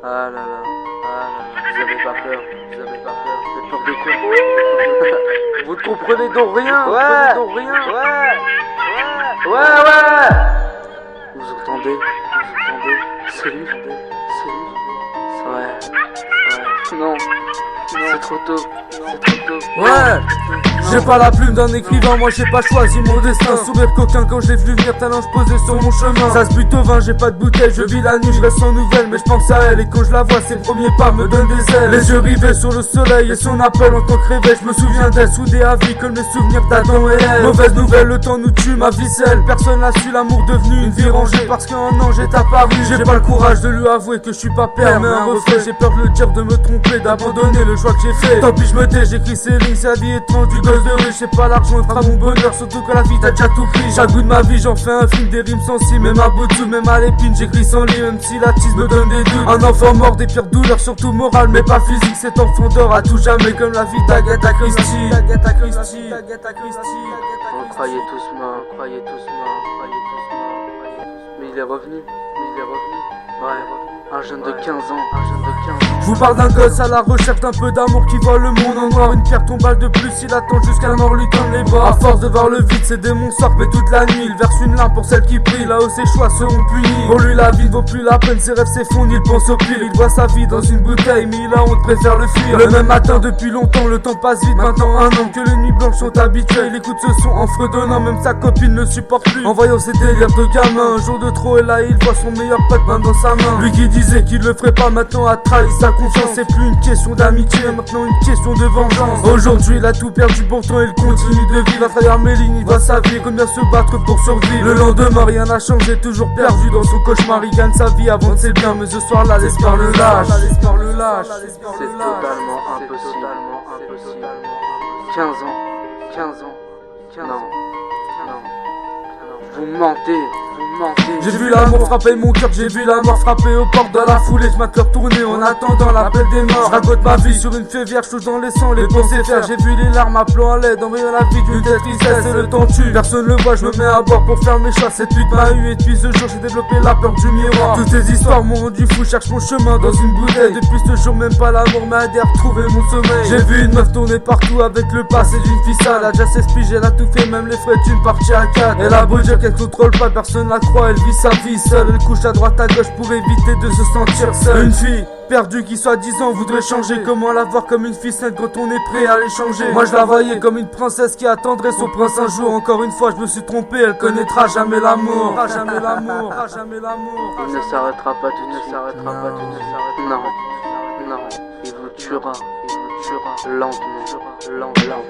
Ah là là, ah là là, vous avez pas peur, vous avez pas peur. Vous avez peur de quoi? Vous ne comprenez donc rien, vous comprenez donc rien. Ouais. Vous entendez, c'est lui, non, c'est trop tôt, Ouais, j'ai pas la plume d'un écrivain, moi j'ai pas choisi mon destin. Sourire coquin quand j'ai vu venir, talent posé sur mon chemin. Ça se bute au vin, j'ai pas de bouteille, je vis la nuit, je reste sans nouvelles. Mais je pense à elle et quand je la vois, ses premiers pas me donnent des ailes. Les yeux rivés sur le soleil et son appel en tant que réveil. Je me souviens d'elle, soudée à vie comme les souvenirs d'Adam et Ève. Mauvaise nouvelle, le temps nous tue, ma vie seule. Personne n'a su l'amour devenu une vie rangée. Parce qu'un ange est apparu, j'ai pas le courage de lui avouer que je suis pas père mais un reflet. J'ai peur de le dire, de me tromper, d'abandonner le choix que j'ai fait. Tant pis je me tais, j'écris ces lignes, c'est la vie étrange du gosse de riche. J'ai pas l'argent, fera mon bonheur, surtout que la vie t'a déjà tout pris. Chaque bout de ma vie j'en fais un film, des rimes sensibles. Même à bout de tout, même à l'épine, j'écris sans lit. Même si la tisse me donne des doutes. Un enfant mort, des pires douleurs, surtout morales mais pas physique. Cet enfant dort à tout jamais comme la vie d'Agatha Christie. On croyait tous morts, mais il est revenu, ouais, un jeune de 15 ans, Je vous parle d'un gosse à la recherche d'un peu d'amour qui voit le monde en noir. Une pierre tombale de plus, il attend jusqu'à la mort lui donne les bras. À force de voir le vide, ses démons sortent, mais toute la nuit il verse une larme pour celle qui prie. Là où ses choix seront punis. Pour lui la vie ne vaut plus la peine, ses rêves s'effondrent, il pense au pire. Il voit sa vie dans une bouteille, mais il a honte, préfère le fuir. Le même matin depuis longtemps, le temps passe vite, maintenant un an que les nuits blanches sont habituées. Il écoute ce son en fredonnant, même sa copine ne supporte plus. En voyant ses délires de gamin, un jour de trop et là il voit son meilleur pote main dans sa main. Lui qui disait qu'il le ferait pas, maintenant a trahi sa confiance. C'est plus une question d'amitié, maintenant une question de vengeance. Aujourd'hui il a tout perdu, pourtant il continue de vivre. À travers mes lignes il voit sa vie, combien se battre pour survivre. Le lendemain rien n'a changé, toujours perdu dans son cauchemar. Il gagne sa vie avant de ses biens, mais ce soir là l'espoir le lâche. c'est totalement impossible. 15 ans, non, vous mentez. J'ai vu l'amour frapper mon cœur, j'ai vu la mort frapper aux portes de la foulée. Je m'attends tourner en attendant l'appel des morts. Je raconte ma vie sur une feuille vierge, touche dans les sangs, les pensées faire. J'ai vu les larmes appelant à l'aide, en voyant la vie d'une telle tristesse et le temps tue. Personne le voit, je me mets à bord pour faire mes choix. Cette pute m'a eu et depuis ce jour j'ai développé la peur du miroir. Toutes ces histoires m'ont rendu fou, cherche mon chemin dans une bouteille. Depuis ce jour même pas l'amour m'a aidé à retrouver mon sommeil. J'ai vu une meuf tourner partout avec le passé d'une fille sale. Elle a déjà ses spiges, elle a tout fait, même les frais d'une partie à 4. Elle a beau dire qu'elle contrôle pas, personne la croit, elle vit sa vie seule. Elle couche à droite à gauche pour éviter de se sentir seule. Une fille perdue qui soi-disant voudrait changer. Comment la voir comme une fille sainte quand on est prêt à l'échanger? Moi je la voyais comme une princesse qui attendrait son prince un jour. Encore une fois je me suis trompé, elle connaîtra jamais l'amour. Il ne s'arrêtera pas tout de suite. Non, il vous tuera lentement.